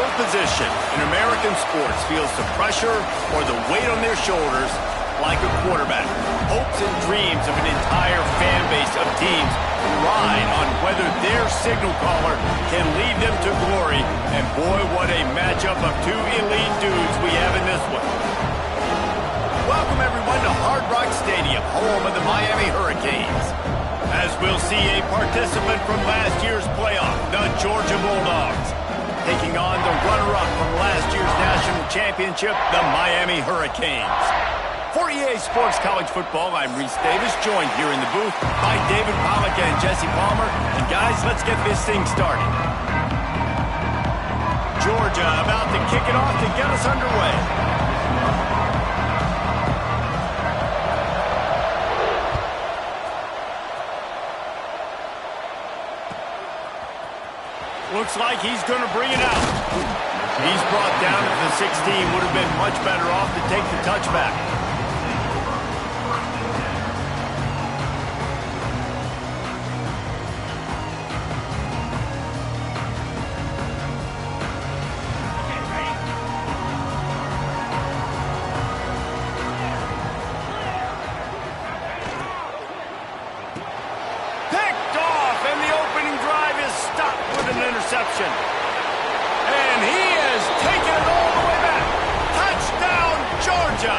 field position in American sports feels the pressure or the weight on their shoulders like a quarterback. Hopes and dreams of an entire fan base of teams ride on whether their signal caller can lead them to glory. And boy, what a matchup of two elite dudes we have in this one. Welcome everyone to Hard Rock Stadium, home of the Miami Hurricanes. As we'll see a participant from last year's playoff, the Georgia Bulldogs, taking on the runner-up from last year's national championship, the Miami Hurricanes. For EA Sports College Football, I'm Reese Davis, joined here in the booth by David Pollack and Jesse Palmer. And guys, let's get this thing started. Georgia about to kick it off to get us underway. Looks like he's going to bring it out. He's brought down to the 16. Would have been much better off to take the touchback. And he has taken it all the way back. Touchdown, Georgia.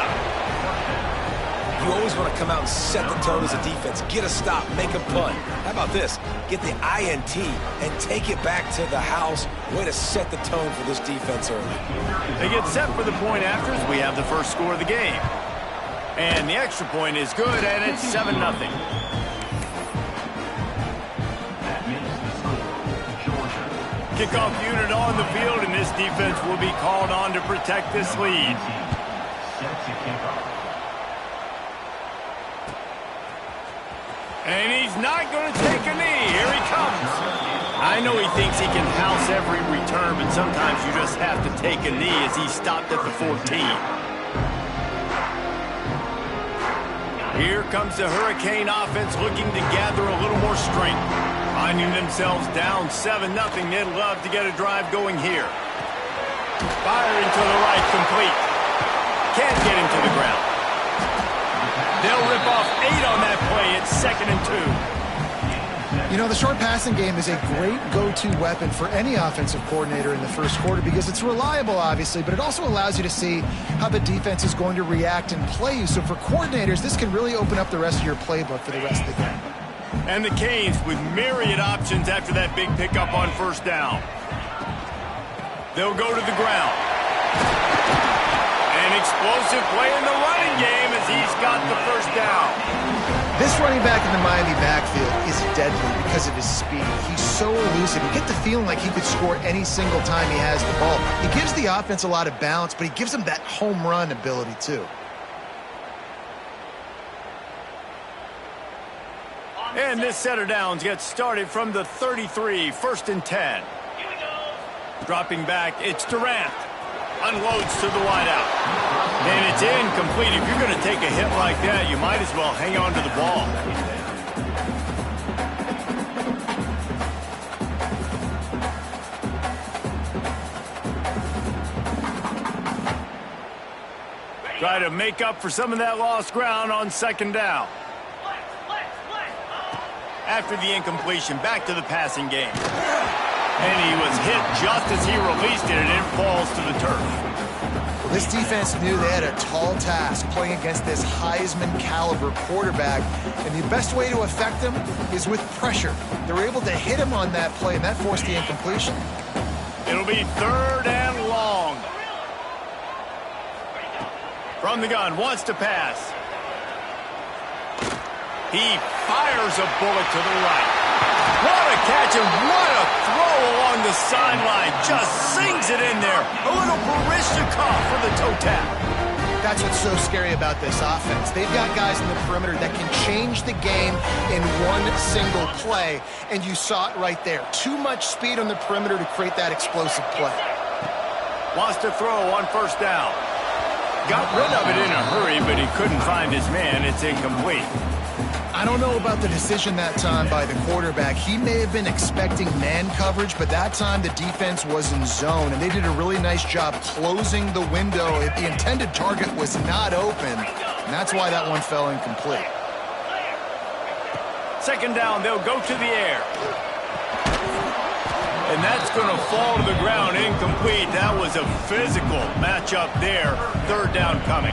You always want to come out and set the tone as a defense. Get a stop, make a punt. How about this? Get the INT and take it back to the house. Way to set the tone for this defense early. They get set for the point after as we have the first score of the game. And the extra point is good, and it's 7-0. Kickoff unit on the field, and this defense will be called on to protect this lead. And he's not going to take a knee. Here he comes. I know he thinks he can house every return, but sometimes you just have to take a knee as he stopped at the 14. Here comes the Hurricane offense looking to gather a little more strength. Finding themselves down 7-0, they'd love to get a drive going here. Firing to the right, complete. Can't get him to the ground. They'll rip off 8 on that play. It's 2nd and 2. You know, the short passing game is a great go-to weapon for any offensive coordinator in the first quarter because it's reliable, obviously, but it also allows you to see how the defense is going to react and play you. So for coordinators, this can really open up the rest of your playbook for the rest of the game. And the Canes with myriad options after that big pickup on first down. They'll go to the ground. An explosive play in the running game as he's got the first down. This running back in the Miami backfield is deadly because of his speed. He's so elusive. You get the feeling like he could score any single time he has the ball. He gives the offense a lot of balance, but he gives them that home run ability too. And this set of downs gets started from the 33, 1st and 10. Dropping back, it's Durant. Unloads to the wideout. And it's incomplete. If you're going to take a hit like that, you might as well hang on to the ball. Try to make up for some of that lost ground on 2nd down. After the incompletion, back to the passing game. And he was hit just as he released it, and it falls to the turf. Well, this defense knew they had a tall task playing against this Heisman-caliber quarterback, and the best way to affect him is with pressure. They were able to hit him on that play, and that forced the incompletion. It'll be 3rd and long. From the gun, wants to pass. He fires a bullet to the right. What a catch and what a throw along the sideline. Just sings it in there. A little Baryshnikov for the toe tap. That's what's so scary about this offense. They've got guys in the perimeter that can change the game in one single play, and you saw it right there. Too much speed on the perimeter to create that explosive play. Wants to throw on 1st down. Got rid of it in a hurry, but he couldn't find his man. It's incomplete. I don't know about the decision that time by the quarterback. He may have been expecting man coverage, but that time the defense was in zone, and they did a really nice job closing the window. The intended target was not open, and that's why that one fell incomplete. Second down, they'll go to the air. And that's going to fall to the ground incomplete. That was a physical matchup there. Third down coming.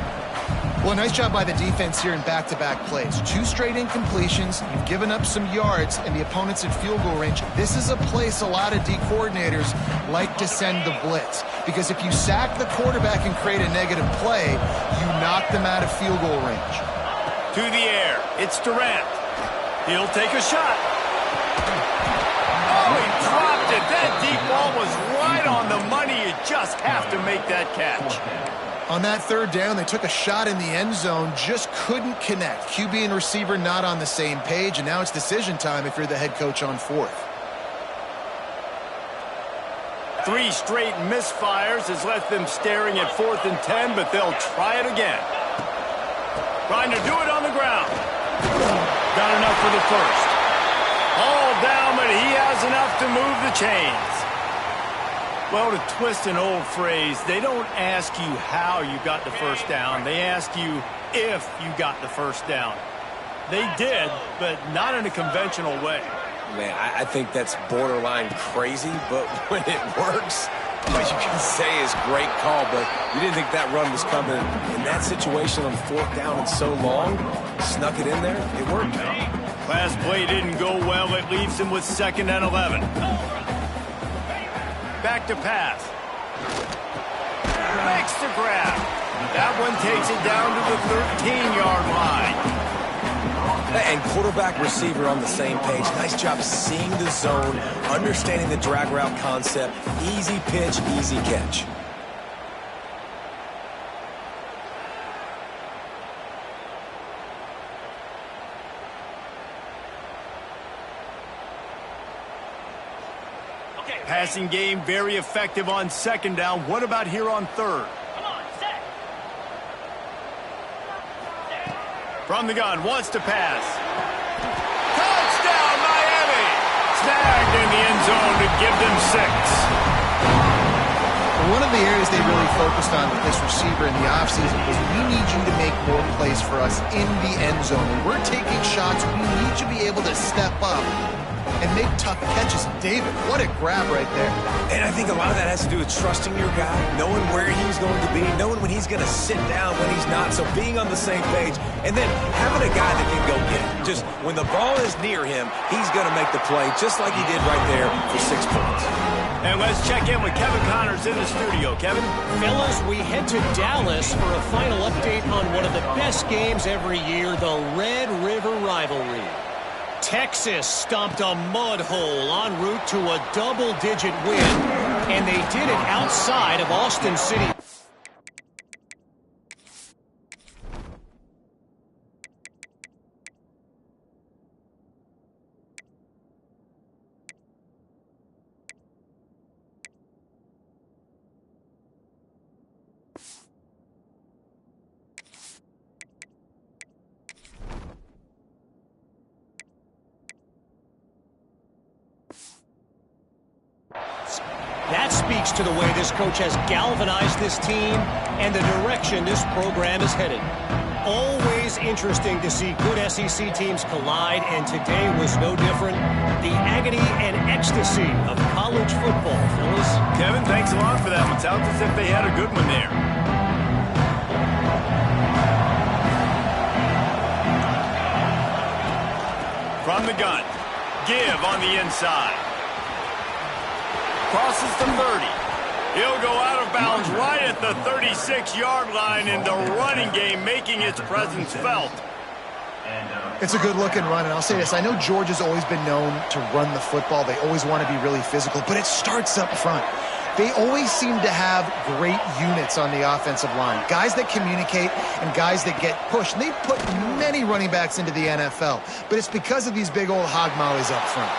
Well, nice job by the defense here in back-to-back plays. 2 straight incompletions. You've given up some yards, and the opponent's in field goal range. This is a place a lot of D coordinators like to send the blitz, because if you sack the quarterback and create a negative play, you knock them out of field goal range. To the air. It's Durant. He'll take a shot. Oh, he dropped it. That deep ball was right on the money. You just have to make that catch. On that third down, they took a shot in the end zone, just couldn't connect. QB and receiver not on the same page, and now it's decision time if you're the head coach on fourth. 3 straight misfires has left them staring at 4th and 10, but they'll try it again. Trying to do it on the ground. Got enough for the first. All down, but he has enough to move the chains. Well, to twist an old phrase, they don't ask you how you got the first down. They ask you if you got the first down. They did, but not in a conventional way. Man, I think that's borderline crazy, but when it works, all you can say is great call, but you didn't think that run was coming in that situation on 4th down and so long. Snuck it in there. It worked out. Last play didn't go well. It leaves him with 2nd and 11. Back to pass. Makes the grab. That one takes it down to the 13-yard line. And quarterback receiver on the same page. Nice job seeing the zone, understanding the drag route concept. Easy pitch, easy catch. Passing game very effective on 2nd down. What about here on 3rd? From the gun, wants to pass. Touchdown, Miami! Snagged in the end zone to give them 6. One of the areas they really focused on with this receiver in the offseason was, we need you to make more plays for us in the end zone. When we're taking shots, we need you to be able to step up and make tough catches. David, what a grab right there. And I think a lot of that has to do with trusting your guy, knowing where he's going to be, knowing when he's going to sit down, when he's not. So being on the same page, and then having a guy that can go get it. Just when the ball is near him, he's going to make the play, just like he did right there for 6 points. And let's check in with Kevin Connors in the studio. Kevin? Fellas, we head to Dallas for a final update on one of the best games every year, the Red River Rivalry. Texas stomped a mud hole en route to a double-digit win, and they did it outside of Austin City. That speaks to the way this coach has galvanized this team and the direction this program is headed. Always interesting to see good SEC teams collide, and today was no different. The agony and ecstasy of college football, fellas. Kevin, thanks a lot for that one. Sounds as if they had a good one there. From the gun. Give on the inside. Crosses the 30. He'll go out of bounds right at the 36-yard line in the running game, making its presence felt. It's a good-looking run, and I'll say this. I know Georgia's always been known to run the football. They always want to be really physical, but it starts up front. They always seem to have great units on the offensive line. Guys that communicate and guys that get pushed. And they've put many running backs into the NFL, but it's because of these big old hog mollies up front.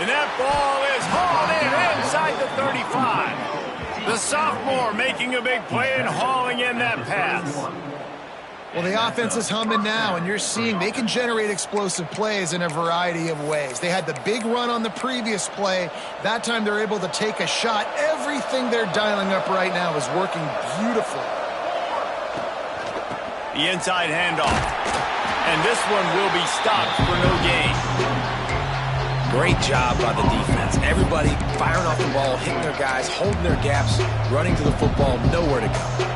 And that ball is hauled in inside the 35. The sophomore making a big play and hauling in that pass. Well, the offense is humming now, and you're seeing they can generate explosive plays in a variety of ways. They had the big run on the previous play. That time they're able to take a shot. Everything they're dialing up right now is working beautifully. The inside handoff. And this one will be stopped for no gain. Great job by the defense. Everybody firing off the ball, hitting their guys, holding their gaps, running to the football, nowhere to go.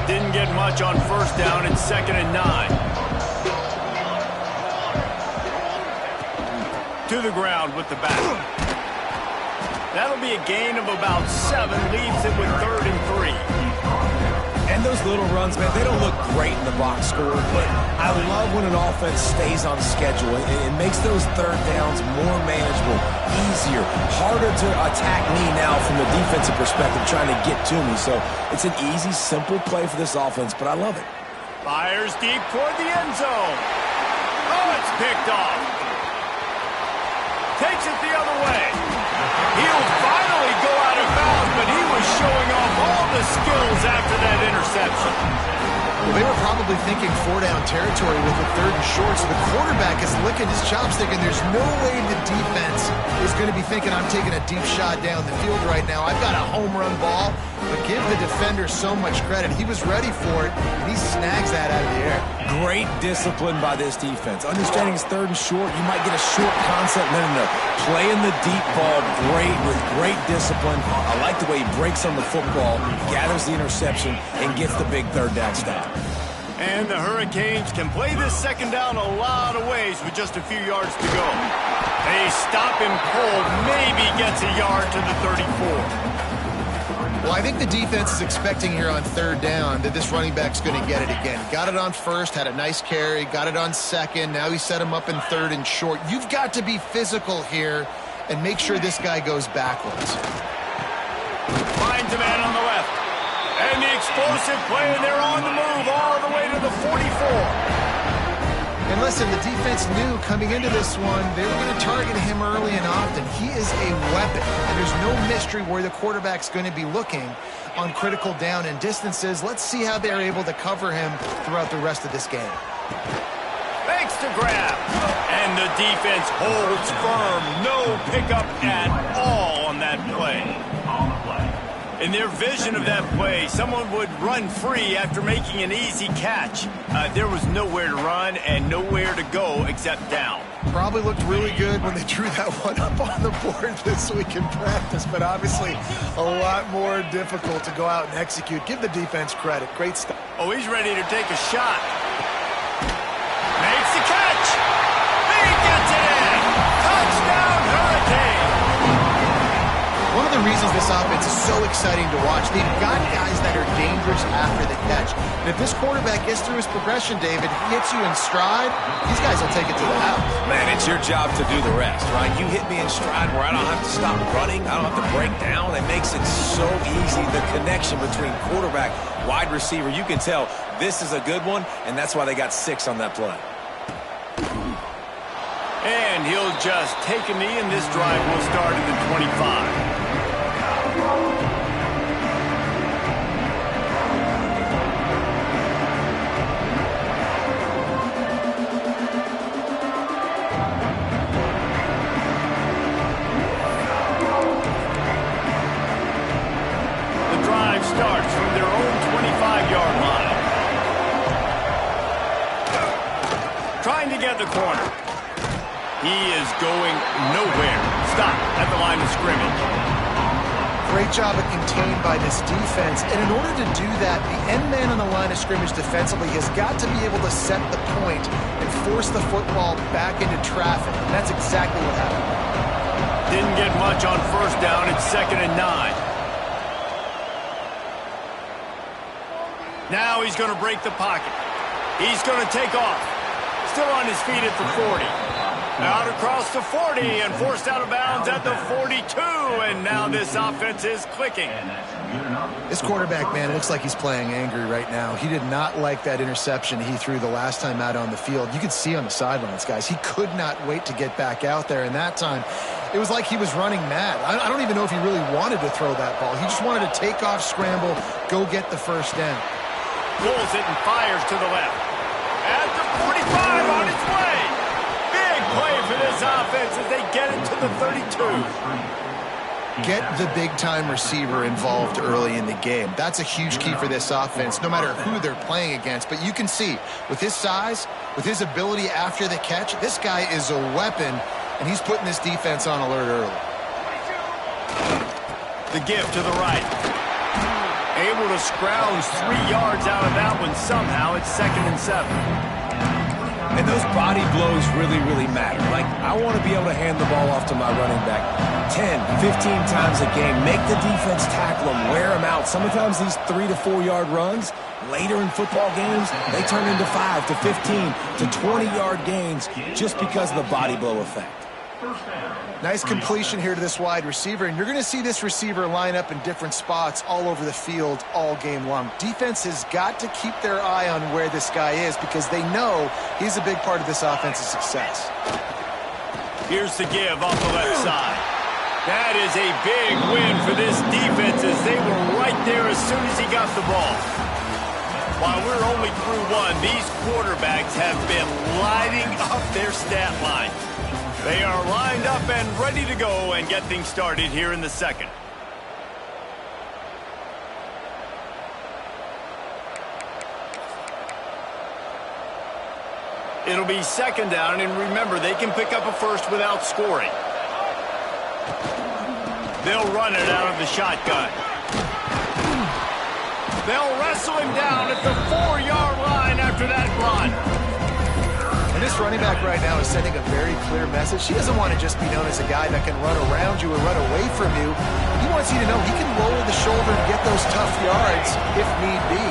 Didn't get much on first down. It's 2nd and 9. To the ground with the back. That'll be a gain of about 7. Leaves it with 3rd and 3. And those little runs, man, they don't look great in the box score, but I love when an offense stays on schedule. It makes those third downs more manageable, easier, harder to attack me now from the defensive perspective trying to get to me. So it's an easy, simple play for this offense, but I love it. Fires deep toward the end zone. Oh, it's picked off. Takes it the other way. He'll finally go out of bounds, but he was showing off all the skills after that interception. Well, they were probably thinking 4-down territory with a 3rd and short, so the quarterback is licking his chops thinking there's no way the defense is going to be thinking I'm taking a deep shot down the field right now. I've got a home run ball, but give the defender so much credit. He was ready for it, and he snags that out of the air. Great discipline by this defense. Understanding it's 3rd and short, you might get a short concept. No. Playing the deep ball great with great discipline. I like the way he breaks on the football, gathers the interception, and gets the big 3rd down stop. And the Hurricanes can play this 2nd down a lot of ways with just a few yards to go. They stop him cold, maybe gets a yard to the 34. Well, I think the defense is expecting here on 3rd down that this running back's going to get it again. Got it on 1st, had a nice carry, got it on 2nd. Now he set him up in 3rd and short. You've got to be physical here and make sure this guy goes backwards. Finds a man on the left. And the explosive play, and they're on the move all the way to the 44. And listen, the defense knew coming into this one, they were going to target him early and often. He is a weapon, and there's no mystery where the quarterback's going to be looking on critical down and distances. Let's see how they're able to cover him throughout the rest of this game. Thanks to grab. And the defense holds firm. No pickup at all on that play. In their vision of that play, someone would run free after making an easy catch. There was nowhere to run and nowhere to go except down. Probably looked really good when they drew that one up on the board this week in practice, but obviously a lot more difficult to go out and execute. Give the defense credit. Great stuff. Oh, he's ready to take a shot. Makes the catch. He gets it in. Touchdown, Hurricane. One of the reasons this offense is so exciting to watch, they've got guys that are dangerous after the catch. And if this quarterback gets through his progression, David, hits you in stride, these guys will take it to the house. Man, it's your job to do the rest, right? You hit me in stride where I don't have to stop running. I don't have to break down. It makes it so easy. The connection between quarterback, wide receiver, you can tell this is a good one, and that's why they got 6 on that play. And he'll just take a knee, and this drive will start at the 25. Starts from their own 25-yard line. Trying to get the corner. He is going nowhere. Stop at the line of scrimmage. Great job of contained by this defense. And in order to do that, the end man on the line of scrimmage defensively has got to be able to set the point and force the football back into traffic. And that's exactly what happened. Didn't get much on first down. It's 2nd and 9. Now he's going to break the pocket. He's going to take off. Still on his feet at the 40. Out across the 40 and forced out of bounds at the 42. And now this offense is clicking. This quarterback, man, it looks like he's playing angry right now. He did not like that interception he threw the last time out on the field. You could see on the sidelines, guys, he could not wait to get back out there. And that time, it was like he was running mad. I don't even know if he really wanted to throw that ball. He just wanted to take off, scramble, go get the first down. Pulls it and fires to the left. 45 on its way. Big play for this offense as they get it to the 32. Get the big-time receiver involved early in the game. That's a huge key for this offense, no matter who they're playing against. But you can see, with his size, with his ability after the catch, this guy is a weapon, and he's putting this defense on alert early. The give to the right. Able to scrounge 3 yards out of that one somehow. It's 2nd and 7. And those body blows really, really matter. Like, I want to be able to hand the ball off to my running back 10, 15 times a game. Make the defense tackle them, wear them out. Sometimes these 3 to 4 yard runs, later in football games, they turn into 5 to 15 to 20 yard gains just because of the body blow effect. Nice completion here to this wide receiver, and you're going to see this receiver line up in different spots all over the field all game long. Defense has got to keep their eye on where this guy is because they know he's a big part of this offense's success. Here's the give off the left side. That is a big win for this defense as they were right there as soon as he got the ball. While we're only through one, these quarterbacks have been lighting up their stat line. They are lined up and ready to go and get things started here in the second. It'll be 2nd down, and remember, they can pick up a first without scoring. They'll run it out of the shotgun. They'll wrestle him down at the 4-yard line after that run. And this running back right now is sending a very clear message. He doesn't want to just be known as a guy that can run around you or run away from you. He wants you to know he can lower the shoulder and get those tough yards if need be.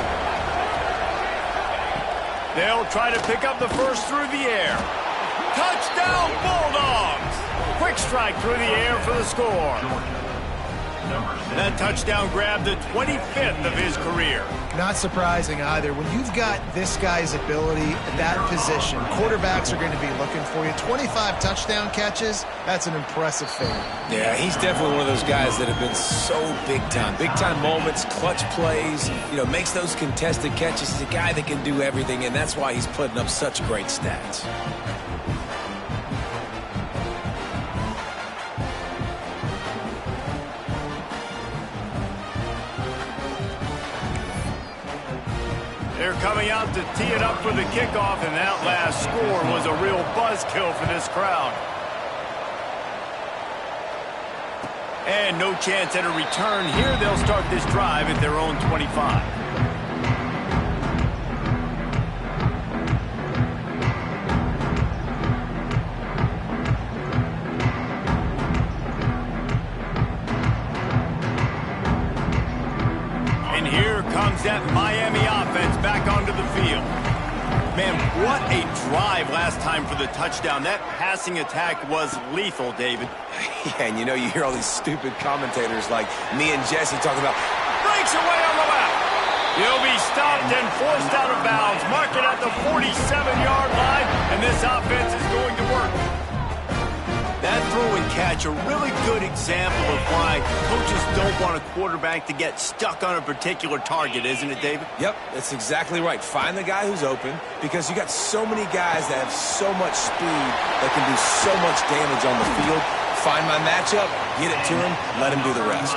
They'll try to pick up the first through the air. Touchdown, Bulldogs! Quick strike through the air for the score. That touchdown grabbed the 25th of his career. Not surprising either. When you've got this guy's ability at that position, quarterbacks are going to be looking for you. 25 touchdown catches, that's an impressive thing. Yeah, he's definitely one of those guys that have been so big time. Big time moments, clutch plays, makes those contested catches. He's a guy that can do everything, and that's why he's putting up such great stats. They're coming out to tee it up for the kickoff, and that last score was a real buzzkill for this crowd. And no chance at a return here. They'll start this drive at their own 25. And here comes that Miami offense back onto the field. Man, what a drive last time for the touchdown. That passing attack was lethal, David. Yeah, and you hear all these stupid commentators like me and Jesse talking about, breaks away on the left. He'll be stopped and forced out of bounds. Mark it at the 47-yard line, and this offense is going to work. That throw and catch, a really good example of why coaches don't want a quarterback to get stuck on a particular target, isn't it, David? Yep, that's exactly right. Find the guy who's open because you got so many guys that have so much speed that can do so much damage on the field. Find my matchup, get it to him, let him do the rest.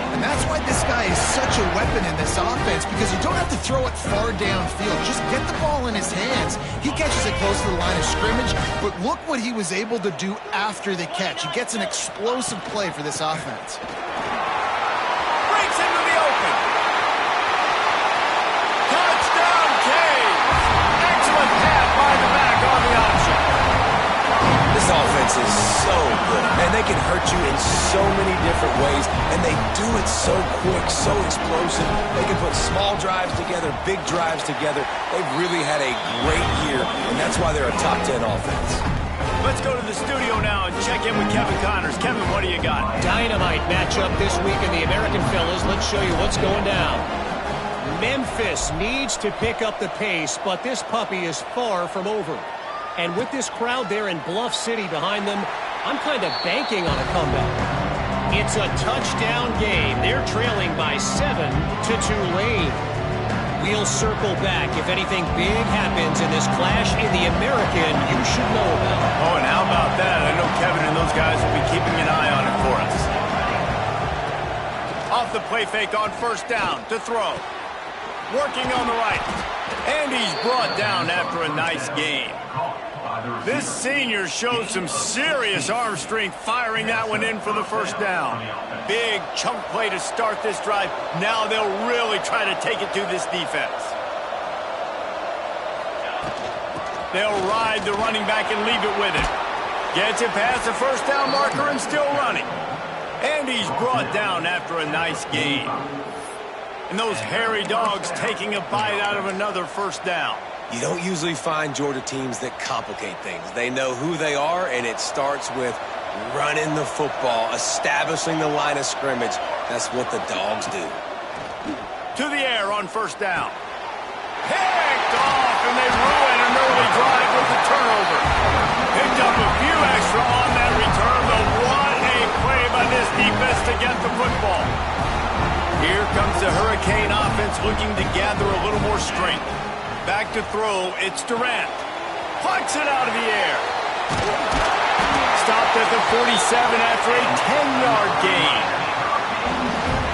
And that's why this guy is such a weapon in this offense, because you don't have to throw it far downfield. Just get the ball in his hands. He catches it close to the line of scrimmage, but look what he was able to do after the catch. He gets an explosive play for this offense. Breaks into the open. Touchdown, Canes. Excellent pass by the back on the option. This offense is so good, and they can hurt you in so many different ways, and they do it so quick, so explosive. They can put small drives together, big drives together. They've really had a great year, and that's why they're a top 10 offense. Let's go to the studio now and check in with Kevin Connors. Kevin, what do you got? Dynamite matchup this week in the American Fellas. Let's show you what's going down. Memphis needs to pick up the pace, but this puppy is far from over. And with this crowd there in Bluff City behind them, I'm kind of banking on a comeback. It's a touchdown game. They're trailing by 7 to Tulane. We'll circle back if anything big happens in this clash in the American you should know about. Oh, and how about that? I know Kevin and those guys will be keeping an eye on it for us. Off the play fake on first down to throw. Working on the right. And he's brought down after a nice gain. This senior showed some serious arm strength firing that one in for the first down. Big chunk play to start this drive. Now they'll really try to take it to this defense. They'll ride the running back and leave it with him. Gets it past the first down marker and still running. And he's brought down after a nice gain. And those hairy dogs taking a bite out of another first down. You don't usually find Georgia teams that complicate things. They know who they are, and it starts with running the football, establishing the line of scrimmage. That's what the dogs do. To the air on first down. Picked off, and they ruin an early drive with the turnover. Picked up a few extra on that return, but what a play by this defense to get the football. Here comes the Hurricane offense looking to gather a little more strength. Back to throw, it's Durant. Puts it out of the air. Stopped at the 47 after a 10-yard gain.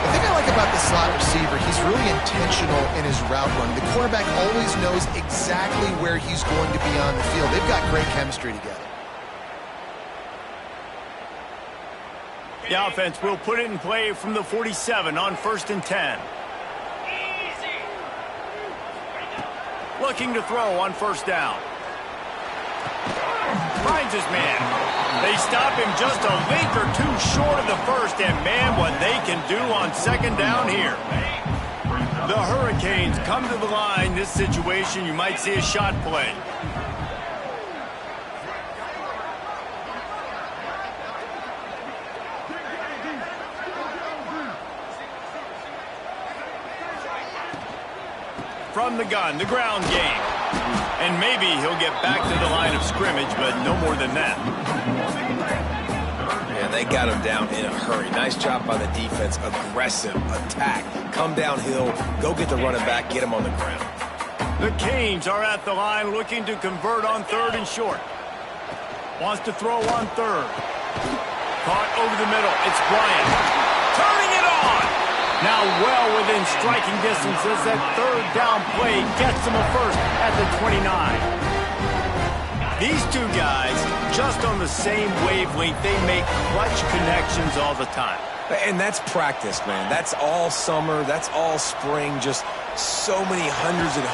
The thing I like about the slot receiver, he's really intentional in his route run. The quarterback always knows exactly where he's going to be on the field. They've got great chemistry together. The offense will put it in play from the 47 on 1st and 10. Looking to throw on first down. Finds his man. They stop him just a link or two short of the first, and man, what they can do on second down here. The Hurricanes come to the line. This situation, you might see a shot play. From the gun, the ground game. And maybe he'll get back to the line of scrimmage, but no more than that. Yeah, they got him down in a hurry. Nice job by the defense. Aggressive attack. Come downhill, go get the running back, get him on the ground. The Canes are at the line looking to convert on 3rd and short. Wants to throw on 3rd. Caught over the middle. It's Bryant. Turning it on. Now well within striking distance as that 3rd down play gets him a first at the 29. These two guys, just on the same wavelength, they make clutch connections all the time. And that's practice, man. That's all summer. That's all spring. Just so many hundreds and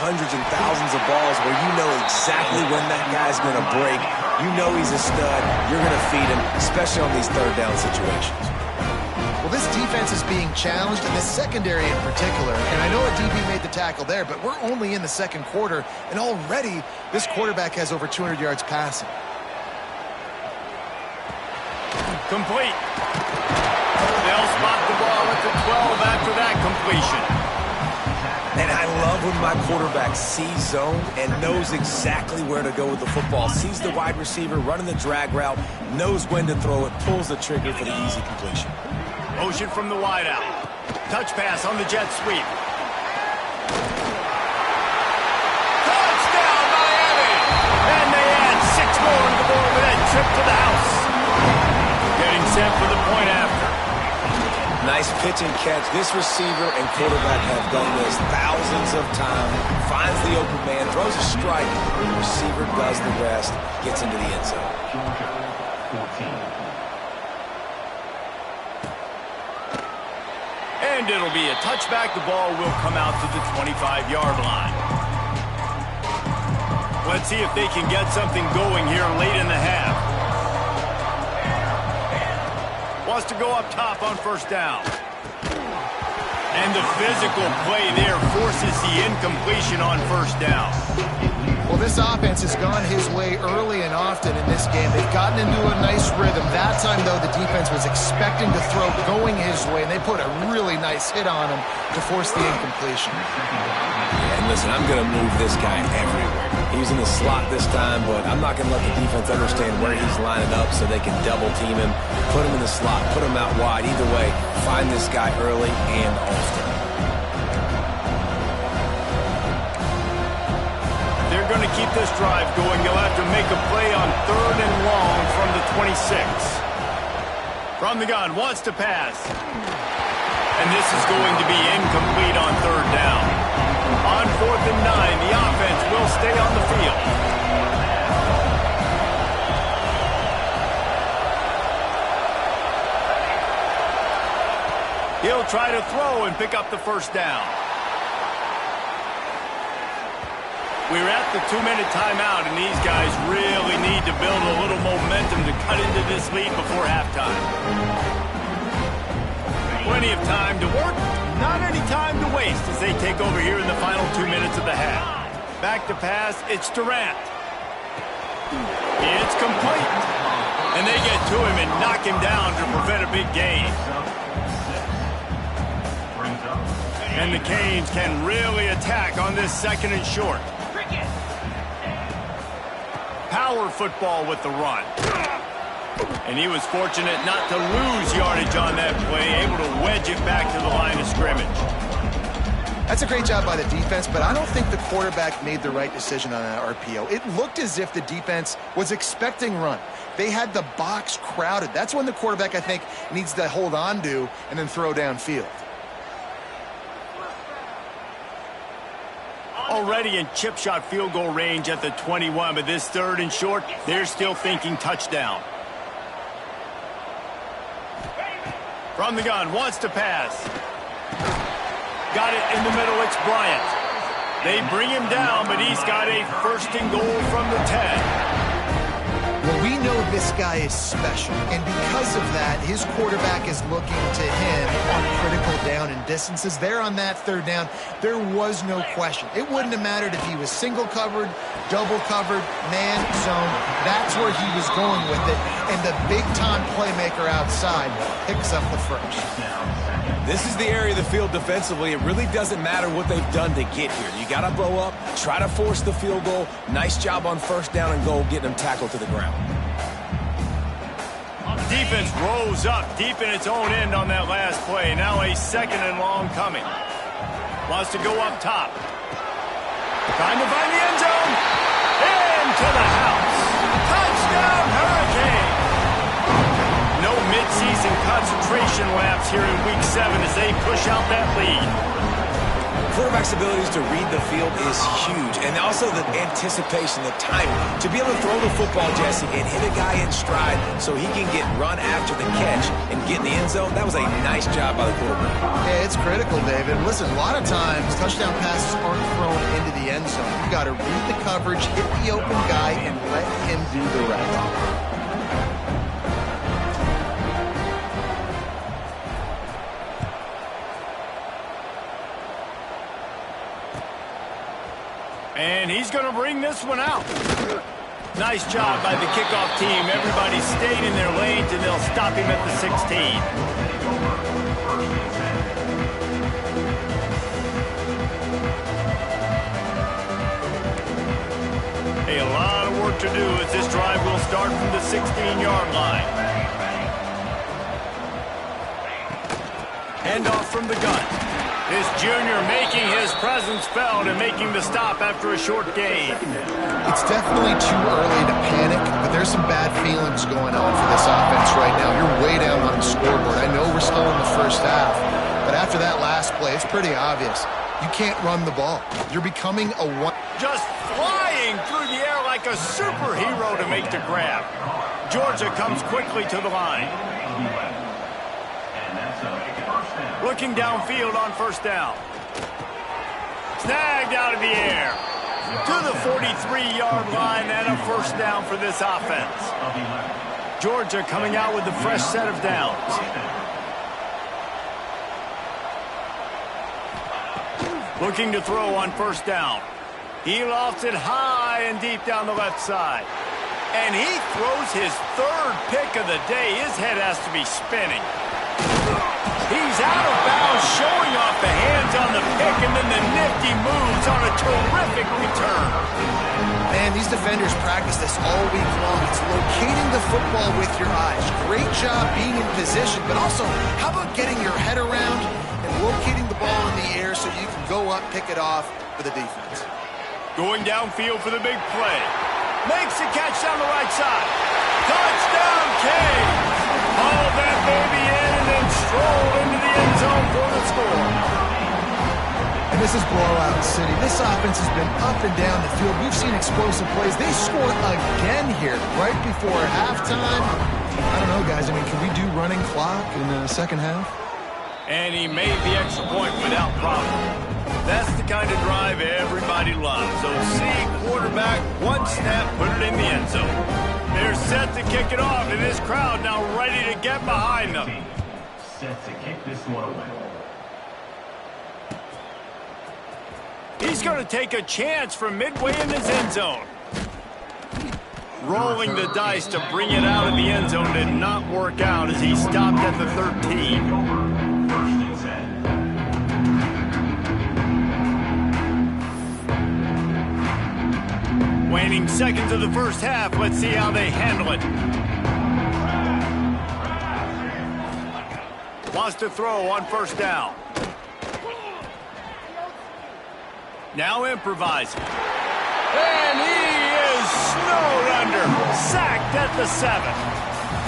thousands of balls where you know exactly when that guy's going to break. You know he's a stud. You're going to feed him, especially on these 3rd down situations. Well, this defense is being challenged, in the secondary in particular. And I know a DB made the tackle there, but we're only in the 2nd quarter, and already this quarterback has over 200 yards passing. Complete. They'll spot the ball at the 12 after that completion. And I love when my quarterback sees zone and knows exactly where to go with the football. Sees the wide receiver running the drag route, knows when to throw it, pulls the trigger for the easy completion. Motion from the wideout. Touch pass on the jet sweep. Touchdown, Miami! And they add 6 more to the board with that trip to the house. Getting set for the point after. Nice pitch and catch. This receiver and quarterback have done this thousands of times. Finds the open man, throws a strike. The receiver does the rest, gets into the end zone. And it'll be a touchback. The ball will come out to the 25-yard line. Let's see if they can get something going here late in the half. Wants to go up top on first down. And the physical play there forces the incompletion on first down. Well, this offense has gone his way early and often in this game. They've gotten into a nice rhythm. That time, though, the defense was expecting to throw going his way, and they put a really nice hit on him to force the incompletion. Yeah, and listen, I'm going to move this guy everywhere. He's in the slot this time, but I'm not going to let the defense understand where he's lining up so they can double team him, put him in the slot, put him out wide. Either way, find this guy early and often. this drive going, you'll have to make a play on 3rd and long from the 26. From the gun, wants to pass. And this is going to be incomplete on 3rd down. On 4th and 9, the offense will stay on the field. He'll try to throw and pick up the 1st down. We're at the 2-minute timeout, and these guys really need to build a little momentum to cut into this lead before halftime. Plenty of time to work, not any time to waste as they take over here in the final 2 minutes of the half. Back to pass, it's Durant. It's complete. And they get to him and knock him down to prevent a big gain. And the Canes can really attack on this 2nd and short. Power football with the run. And he was fortunate not to lose yardage on that play, able to wedge it back to the line of scrimmage. That's a great job by the defense, but I don't think the quarterback made the right decision on that RPO. It looked as if the defense was expecting run. They had the box crowded. That's when the quarterback, I think, needs to hold on to and then throw downfield. Already in chip shot field goal range at the 21, but this 3rd and short, they're still thinking touchdown. From the gun, wants to pass. Got it in the middle, it's Bryant. They bring him down, but he's got a 1st and goal from the 10. Well, we know this guy is special, and because of that, his quarterback is looking to him on critical down and distances. There on that 3rd down, there was no question. It wouldn't have mattered if he was single covered, double covered, man, zone. That's where he was going with it, and the big-time playmaker outside picks up the 1st. This is the area of the field defensively. It really doesn't matter what they've done to get here. You got to blow up, try to force the field goal. Nice job on 1st down and goal, getting them tackled to the ground. Defense rose up deep in its own end on that last play. Now a 2nd and long coming. Wants to go up top. Trying to find the end zone. Into the house. Touchdown, Hurricane. No midseason concentration lapse here in Week 7 as they push out that lead. Quarterback's abilities to read the field is huge, and also the anticipation, the timing. To be able to throw the football, Jesse, and hit a guy in stride so he can get run after the catch and get in the end zone, that was a nice job by the quarterback. Yeah, it's critical, David. Listen, a lot of times, touchdown passes aren't thrown into the end zone. You've got to read the coverage, hit the open guy, and let him do the rest. And he's going to bring this one out. Nice job by the kickoff team. Everybody stayed in their lanes, and they'll stop him at the 16. A lot of work to do as this drive will start from the 16-yard line. Handoff from the gun. This junior making his presence felt and making the stop after a short gain. It's definitely too early to panic, but there's some bad feelings going on for this offense right now. You're way down on the scoreboard. I know we're still in the 1st half, but after that last play, it's pretty obvious. You can't run the ball. You're becoming a one. Just flying through the air like a superhero to make the grab. Georgia comes quickly to the line. Looking downfield on 1st down. Snagged out of the air. To the 43-yard line and a 1st down for this offense. Georgia coming out with a fresh set of downs. Looking to throw on 1st down. He lofts it high and deep down the left side. And he throws his 3rd pick of the day. His head has to be spinning. He's out of bounds, showing off the hands on the pick, and then the nifty moves on a terrific return. Man, these defenders practice this all week long. It's locating the football with your eyes. Great job being in position, but also, how about getting your head around and locating the ball in the air so you can go up, pick it off for the defense? Going downfield for the big play. Makes the catch down the right side. Touchdown, Canes! Haul that baby in and then stroll into the end zone for the score. And this is blowout city. This offense has been up and down the field. We've seen explosive plays. They scored again here right before halftime. I don't know, guys. I mean, can we do running clock in the second half? And he made the extra point without problem. That's the kind of drive everybody loves. OC quarterback, one snap, put it in the end zone. They're set to kick it off, and this crowd now ready to get behind them. Set to kick this one away. He's going to take a chance from midway in his end zone. Rolling the dice to bring it out of the end zone did not work out as he stopped at the 13. Waning seconds of the first half. Let's see how they handle it. Wants to throw on first down. Now improvising. And he is snowed under. Sacked at the 7.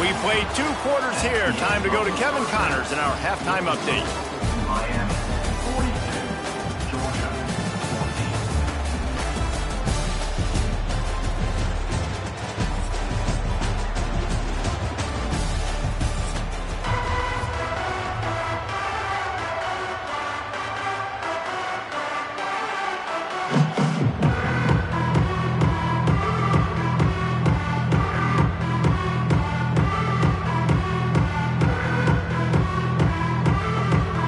We played 2 quarters here. Time to go to Kevin Connors in our halftime update. Miami 42, Georgia 14.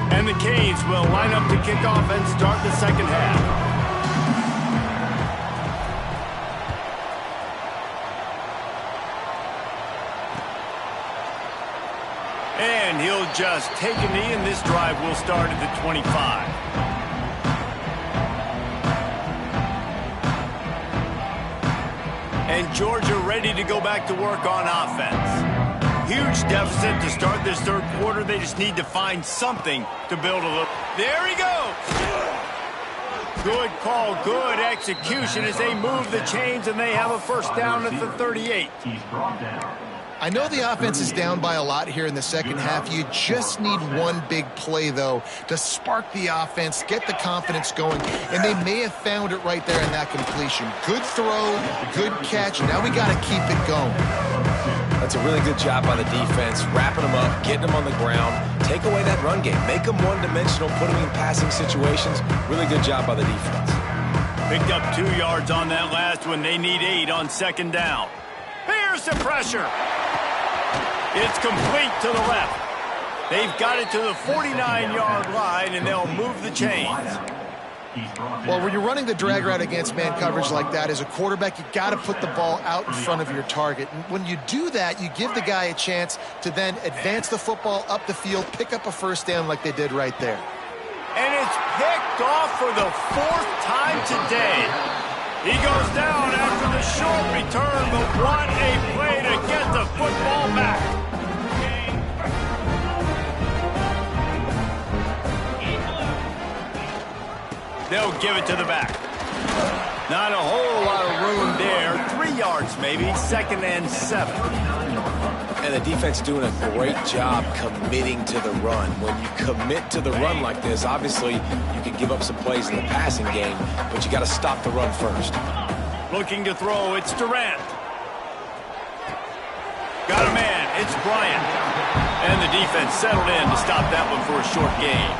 And the Canes will line up to kick off and start the second half. And he'll just take a knee, and this drive will start at the 25. And Georgia ready to go back to work on offense. Huge deficit to start this third quarter. They just need to find something to build a little. There he goes. Good call, good execution as they move the chains, and they have a first down at the 38. He's brought down. I know the offense is down by a lot here in the second half. You just need one big play, though, to spark the offense, get the confidence going, and they may have found it right there in that completion. Good throw, good catch. Now we got to keep it going. That's a really good job by the defense, wrapping them up, getting them on the ground, take away that run game, make them one-dimensional, put them in passing situations. Really good job by the defense. Picked up 2 yards on that last one. They need 8 on second down. Here's the pressure. It's complete to the left. They've got it to the 49-yard line, and they'll move the chains. Well, when you're running the drag route against man coverage like that, as a quarterback, you got to put the ball out in front of your target. And when you do that, you give the guy a chance to then advance the football up the field, pick up a first down like they did right there. And it's picked off for the 4th time today. He goes down after the short return, but what a play to get the football back. They'll give it to the back. Not a whole lot of room there. 3 yards maybe, 2nd and 7. And the defense doing a great job committing to the run. When you commit to the run like this, obviously you can give up some plays in the passing game, but you got to stop the run first. Looking to throw, it's Durant. Got a man, it's Bryant. And the defense settled in to stop that one for a short gain.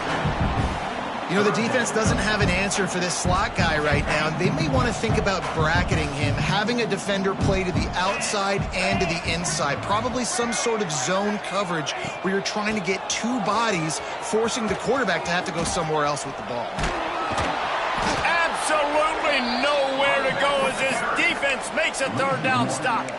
You know, the defense doesn't have an answer for this slot guy right now. They may want to think about bracketing him, having a defender play to the outside and to the inside. Probably some sort of zone coverage where you're trying to get 2 bodies, forcing the quarterback to have to go somewhere else with the ball. Absolutely nowhere to go as this defense makes a 3rd down stop.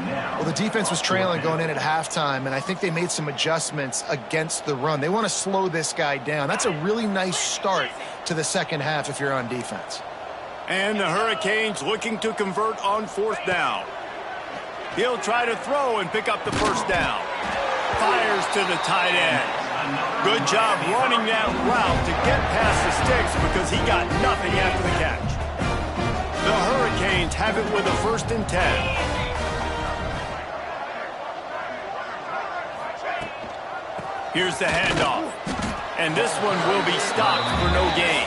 Well, the defense was trailing going in at halftime, and I think they made some adjustments against the run. They want to slow this guy down. That's a really nice start to the second half if you're on defense. And the Hurricanes looking to convert on 4th down. He'll try to throw and pick up the first down. Fires to the tight end. Good job running that route to get past the sticks because he got nothing after the catch. The Hurricanes have it with a 1st and 10. Here's the handoff. And this one will be stopped for no gain.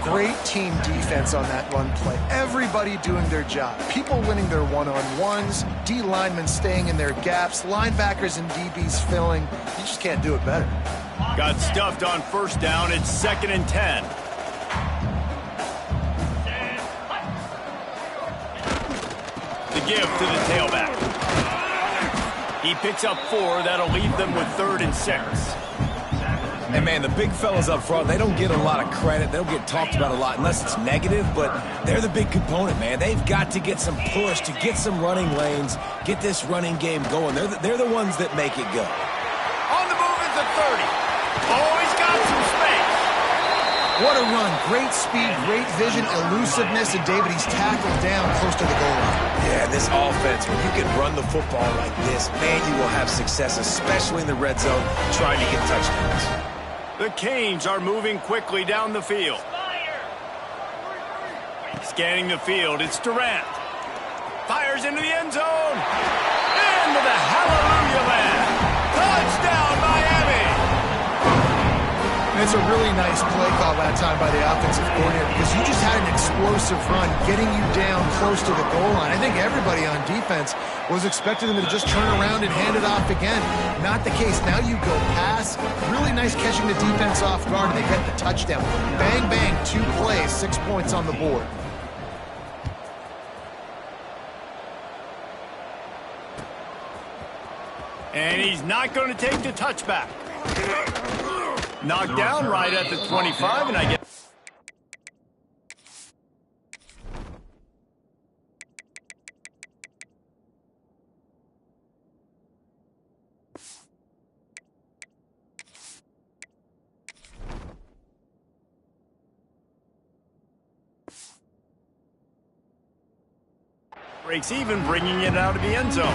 Great team defense on that run play. Everybody doing their job. People winning their one-on-ones, D linemen staying in their gaps, linebackers and DBs filling. You just can't do it better. Got stuffed on 1st down. It's 2nd and 10. The give to the tailback. He picks up 4. That'll leave them with 3rd and 6. And, man, the big fellas up front, they don't get a lot of credit. They don't get talked about a lot unless it's negative, but they're the big component, man. They've got to get some push, to get some running lanes, get this running game going. They're the ones that make it go. On the move is the 30. Oh, he's got some space. What a run. Great speed, great vision, elusiveness, and David, he's tackled down close to the goal line. Yeah, this offense, when you can run the football like this, man, you will have success, especially in the red zone, trying to get touchdowns. The Canes are moving quickly down the field. Scanning the field, it's Durant. Fires into the end zone. Into the hallelujah land. Touchdown, Miami! And it's a really nice play call that time by the offensive coordinator because you just had an explosive run getting you down close to the goal line. I think everybody on defense was expecting them to just turn around and hand it off again. Not the case. Now you go pass. Really nice catching the defense off guard, and they get the touchdown. Bang, bang, 2 plays, 6 points on the board. And he's not going to take the touchback. Knocked down right at the 25, and I get... breaks even, bringing it out of the end zone.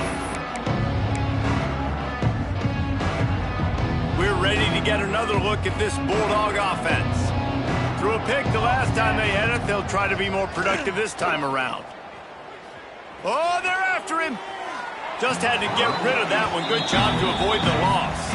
We're ready to get another look at this Bulldog offense. Threw a pick the last time they had it. They'll try to be more productive this time around. Oh, they're after him. Just had to get rid of that one. Good job to avoid the loss.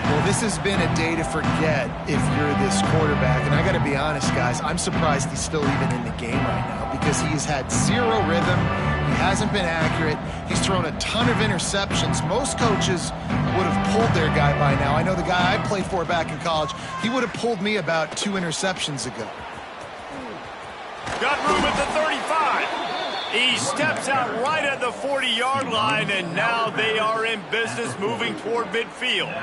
Well, this has been a day to forget if you're this quarterback. And I got to be honest, guys, I'm surprised he's still even in the game right now because he's had 0 rhythm. He hasn't been accurate. He's thrown a ton of interceptions. Most coaches would have pulled their guy by now. I know the guy I played for back in college, he would have pulled me about 2 interceptions ago. Got room at the 35. He steps out right at the 40-yard line, and now they are in business moving toward midfield.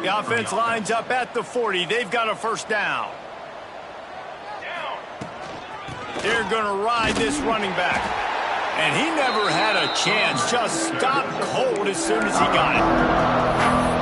The offense lines up at the 40. They've got a 1st down. They're going to ride this running back. And he never had a chance. Just stopped cold as soon as he got it.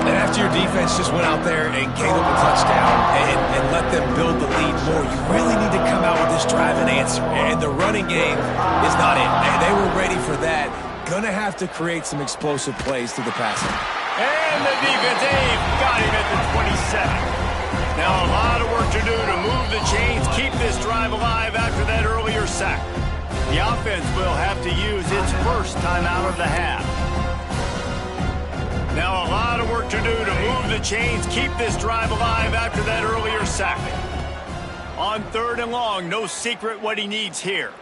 And after your defense just went out there and gave them a touchdown and let them build the lead more, you really need to come out with this drive and answer. And the running game is not it. They were ready for that. Going to have to create some explosive plays through the passing. And the defense, they've got him at the 27. Now a lot of work to do to move the chains, keep this drive alive after that earlier sack. The offense will have to use its 1st timeout of the half. Now a lot of work to do to move the chains, keep this drive alive after that earlier sack. On 3rd and long, no secret what he needs here.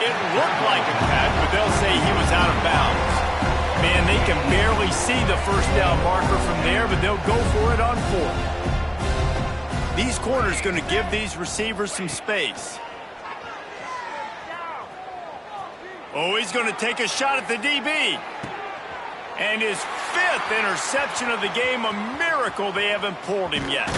It looked like a catch, but they'll say he was out of bounds. Man, they can barely see the 1st down marker from there, but they'll go for it on 4th. These corners going to give these receivers some space. Oh, he's going to take a shot at the DB. And his 5th interception of the game, a miracle they haven't pulled him yet.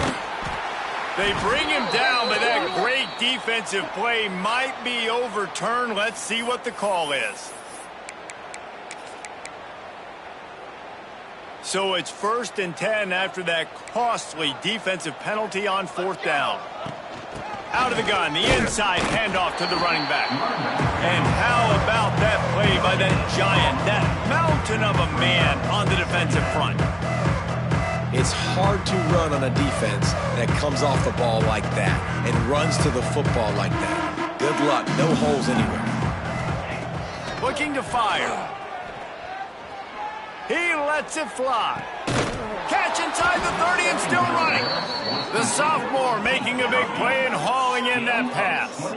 They bring him down, but that great defensive play might be overturned. Let's see what the call is. So it's 1st and 10 after that costly defensive penalty on 4th down. Out of the gun, the inside handoff to the running back. And how about that play by that giant, that mountain of a man on the defensive front? It's hard to run on a defense that comes off the ball like that and runs to the football like that. Good luck. No holes anywhere. Looking to fire. He lets it fly. Catch inside the 30 and still running. The sophomore making a big play and hauling in that pass.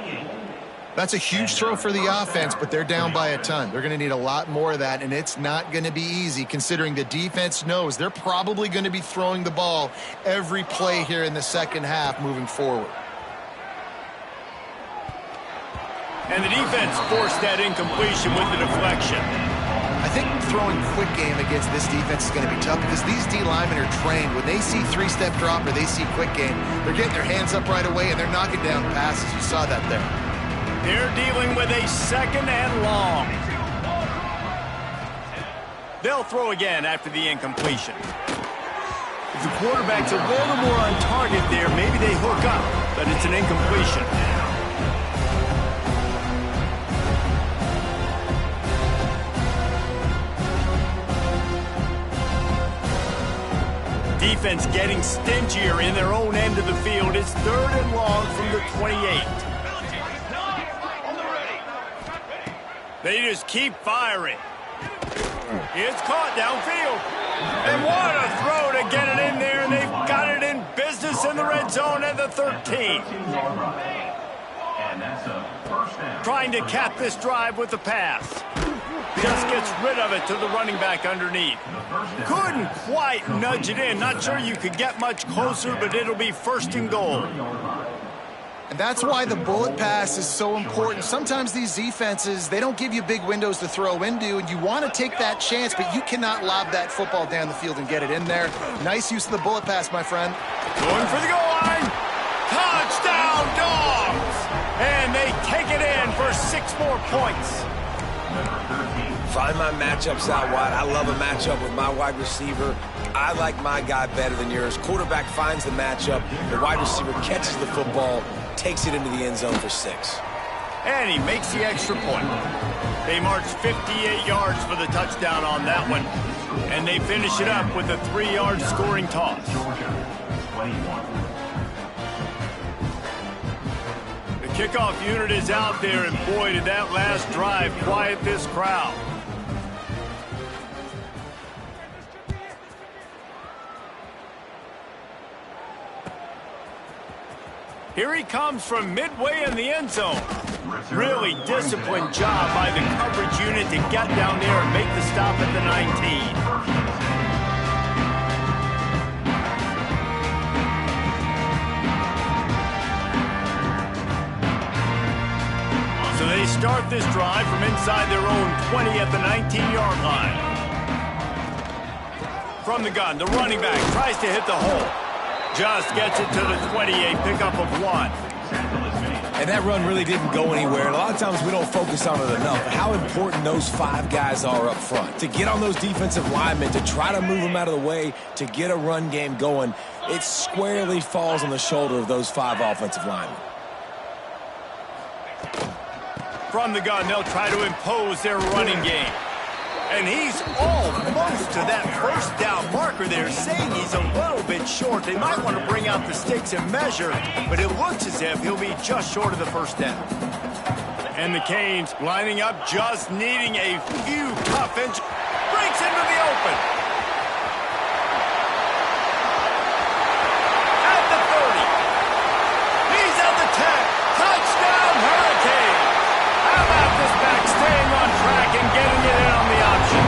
That's a huge throw for the offense, but they're down by a ton. They're going to need a lot more of that, and it's not going to be easy considering the defense knows they're probably going to be throwing the ball every play here in the second half moving forward. And the defense forced that incompletion with the deflection. I think throwing quick game against this defense is going to be tough because these D linemen are trained. When they see three-step drop or they see quick game, they're getting their hands up right away and they're knocking down passes. You saw that there. They're dealing with a second and long. They'll throw again after the incompletion. If the quarterback's a little more on target there, maybe they hook up, but it's an incompletion. Defense getting stingier in their own end of the field. It's 3rd and long from the 28. They just keep firing. It's caught downfield. And what a throw to get it in there. And they've got it in business in the red zone at the 13. Trying to cap this drive with the pass. Just gets rid of it to the running back underneath. Couldn't quite nudge it in. Not sure you could get much closer, but it'll be 1st and goal. And that's why the bullet pass is so important. Sometimes these defenses, they don't give you big windows to throw into, and you want to take that chance, but you cannot lob that football down the field and get it in there. Nice use of the bullet pass, my friend. Going for the goal line. Touchdown, Dogs! And they take it in for 6 more points. Find my matchups out wide. I love a matchup with my wide receiver. I like my guy better than yours. Quarterback finds the matchup. The wide receiver catches the football, takes it into the end zone for 6. And he makes the extra point. They march 58 yards for the touchdown on that one. And they finish it up with a 3-yard scoring toss. The kickoff unit is out there, and boy, did that last drive quiet this crowd. Here he comes from midway in the end zone. Really disciplined job by the coverage unit to get down there and make the stop at the 19. So they start this drive from inside their own 20 at the 19-yard line. From the gun, the running back tries to hit the hole. Just gets it to the 28, pickup of 1. And that run really didn't go anywhere. A lot of times we don't focus on it enough. How important those 5 guys are up front. To get on those defensive linemen, to try to move them out of the way, to get a run game going, it squarely falls on the shoulder of those 5 offensive linemen. From the gun, they'll try to impose their running game. And he's almost to that 1st down marker there, saying he's a little bit short. They might want to bring out the sticks and measure, but it looks as if he'll be just short of the 1st down. And the Canes lining up, just needing a few tough inches. Breaks into the open. At the 30. He's at the 10. Touchdown, Hurricane. How about this back staying on track and getting it in on the option?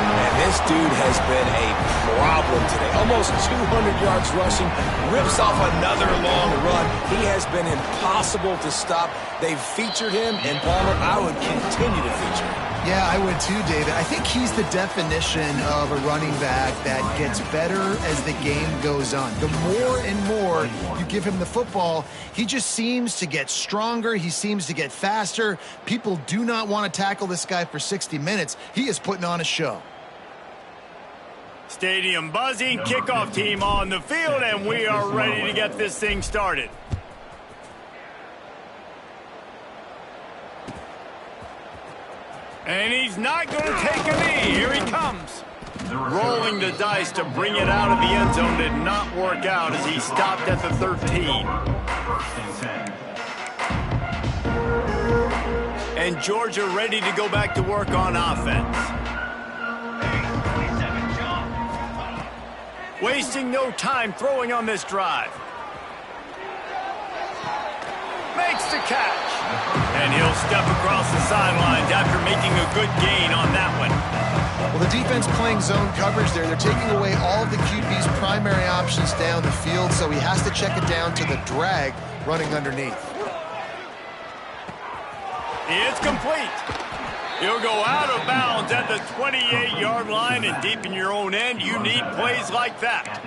And this dude has been a problem today. Almost 200 yards rushing. Rips off another long run. He has been impossible to stop. They've featured him, and Palmer, I would continue to feature him. Yeah, I would too, David. I think he's the definition of a running back that gets better as the game goes on. The more and more you give him the football, he just seems to get stronger. He seems to get faster. People do not want to tackle this guy for 60 minutes. He is putting on a show. Stadium buzzing, kickoff team on the field, and we are ready to get this thing started. And he's not going to take a knee. Here he comes. Rolling the dice to bring it out of the end zone did not work out as he stopped at the 13. And Georgia ready to go back to work on offense. Wasting no time throwing on this drive. Makes the catch. And he'll step across the sidelines after making a good gain on that one. Well, the defense playing zone coverage there. They're taking away all of the QB's primary options down the field, so he has to check it down to the drag running underneath. It's complete. He'll go out of bounds at the 28-yard line, and deep in your own end, you need plays like that.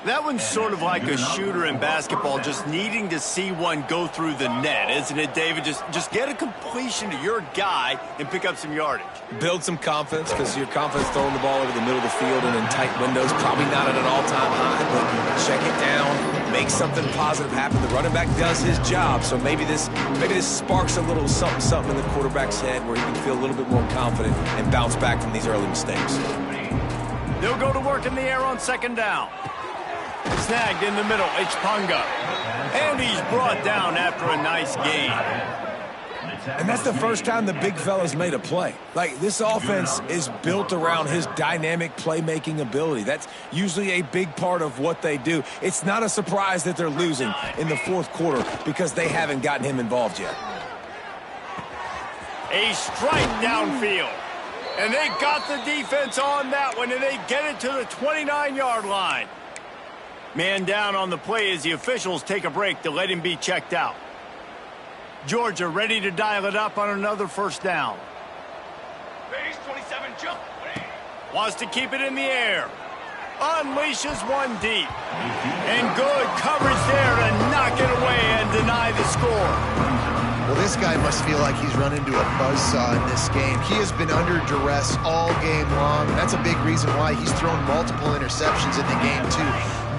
That one's sort of like a shooter in basketball, just needing to see one go through the net, isn't it, David? Just get a completion to your guy and pick up some yardage. Build some confidence, because your confidence throwing the ball over the middle of the field and in tight windows, probably not at an all-time high, but check it down, make something positive happen. The running back does his job, so maybe this sparks a little something in the quarterback's head where he can feel a little bit more confident and bounce back from these early mistakes. They'll go to work in the air on second down. Snagged in the middle, Ichpunga. And he's brought down after a nice gain. And that's the first time the big fella's made a play. Like, this offense is built around his dynamic playmaking ability. That's usually a big part of what they do. It's not a surprise that they're losing in the fourth quarter because they haven't gotten him involved yet. A strike downfield. And they got the defense on that one, and they get it to the 29-yard line. Man down on the play as the officials take a break to let him be checked out. Georgia ready to dial it up on another first down. Base 27 jump. Wants to keep it in the air. Unleashes one deep. And good coverage there to knock it away and deny the score. Well, this guy must feel like he's run into a buzzsaw in this game. He has been under duress all game long. That's a big reason why he's thrown multiple interceptions in the game, too.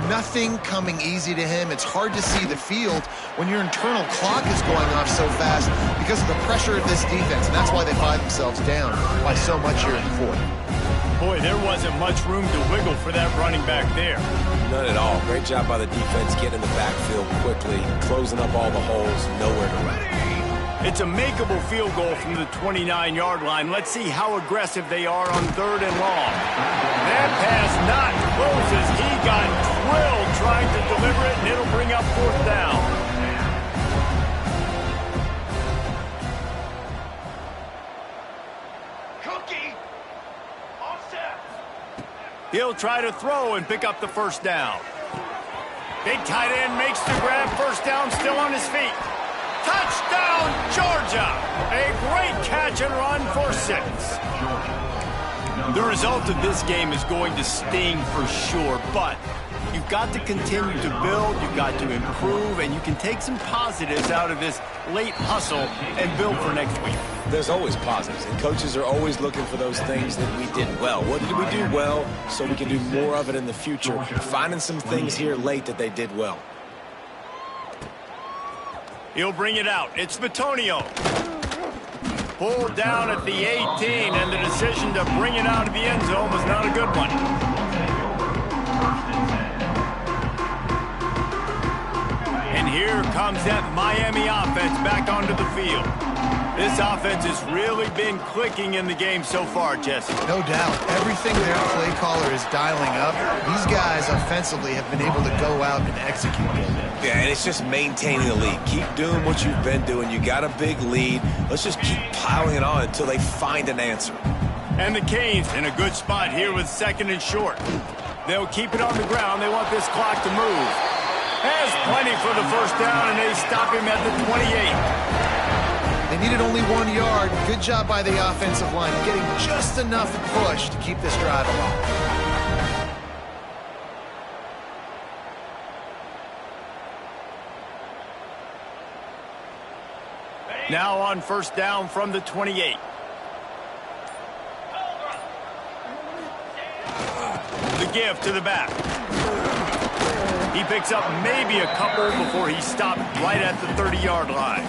Nothing coming easy to him. It's hard to see the field when your internal clock is going off so fast because of the pressure of this defense, and that's why they find themselves down by so much here in the fourth. Boy, there wasn't much room to wiggle for that running back there. None at all. Great job by the defense getting in the backfield quickly, closing up all the holes, nowhere to run. It's a makeable field goal from the 29-yard line. Let's see how aggressive they are on third and long. That pass not close as he got drilled trying to deliver it, and it'll bring up fourth down. Cookie. Offset. He'll try to throw and pick up the first down. Big tight end makes the grab. First down, still on his feet. Touchdown, Georgia! A great catch and run for 6. The result of this game is going to sting for sure, but you've got to continue to build, you've got to improve, and you can take some positives out of this late hustle and build for next week. There's always positives, and coaches are always looking for those things that we did well. What did we do well so we can do more of it in the future? Finding some things here late that they did well. He'll bring it out. It's Bitonio. Pulled down at the 18, and the decision to bring it out of the end zone was not a good one. And here comes that Miami offense back onto the field. This offense has really been clicking in the game so far, Jesse. No doubt. Everything their play caller is dialing up, these guys offensively have been able to go out and execute it. Yeah, and it's just maintaining the lead. Keep doing what you've been doing. You got a big lead. Let's just keep piling it on until they find an answer. And the Canes in a good spot here with second and short. They'll keep it on the ground. They want this clock to move. Has plenty for the first down, and they stop him at the 28. They needed only 1 yard. Good job by the offensive line, getting just enough push to keep this drive alive. Now on first down from the 28. The give to the back. He picks up maybe a couple before he stopped right at the 30-yard line.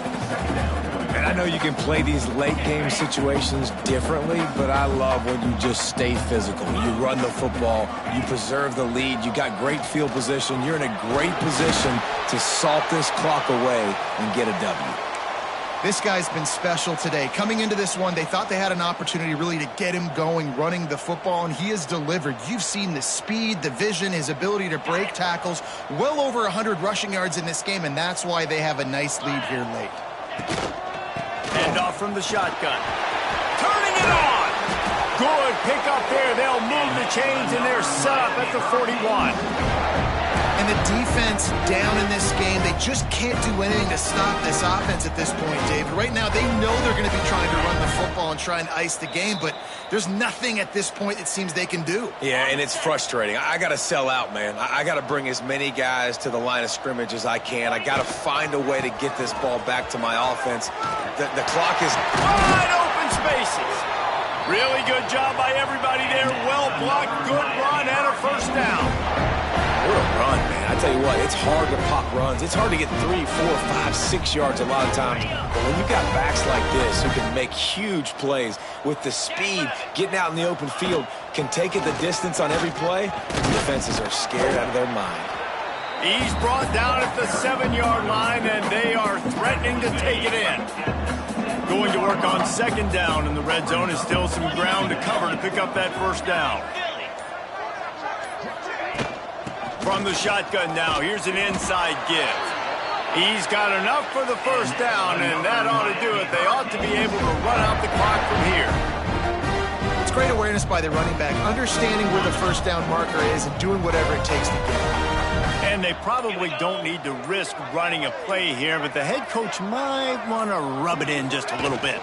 And I know you can play these late game situations differently, but I love when you just stay physical. You run the football, you preserve the lead, you got great field position, you're in a great position to salt this clock away and get a W. This guy's been special today. Coming into this one, they thought they had an opportunity really to get him going, running the football, and he has delivered. You've seen the speed, the vision, his ability to break tackles, well over 100 rushing yards in this game, and that's why they have a nice lead here late. Hand off from the shotgun. Turning it on! Good pickup there. They'll move the chains, and they're set up at the 41. And the defense down in this game, they just can't do anything to stop this offense at this point, David. Right now, they know they're going to be trying to run the football and try and ice the game, but there's nothing at this point it seems they can do. Yeah, and it's frustrating. I got to sell out, man. I got to bring as many guys to the line of scrimmage as I can. I got to find a way to get this ball back to my offense. The clock is wide open spaces. Really good job by everybody there. Well blocked, good run, and a first down. What a run, man. I tell you what, it's hard to pop runs. It's hard to get 3, 4, 5, 6 yards a lot of times. But when you've got backs like this who can make huge plays with the speed, getting out in the open field, can take it the distance on every play, defenses are scared out of their mind. He's brought down at the 7-yard line, and they are threatening to take it in. Going to work on second down in the red zone is still some ground to cover to pick up that first down. From the shotgun now, here's an inside give. He's got enough for the first down, and that ought to do it. They ought to be able to run out the clock from here. It's great awareness by the running back, understanding where the first down marker is and doing whatever it takes to get it. And they probably don't need to risk running a play here, but the head coach might want to rub it in just a little bit.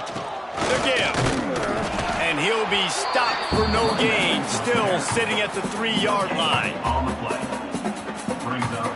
The give. And he'll be stopped for no gain, still sitting at the 3-yard line. On the play. Brings up.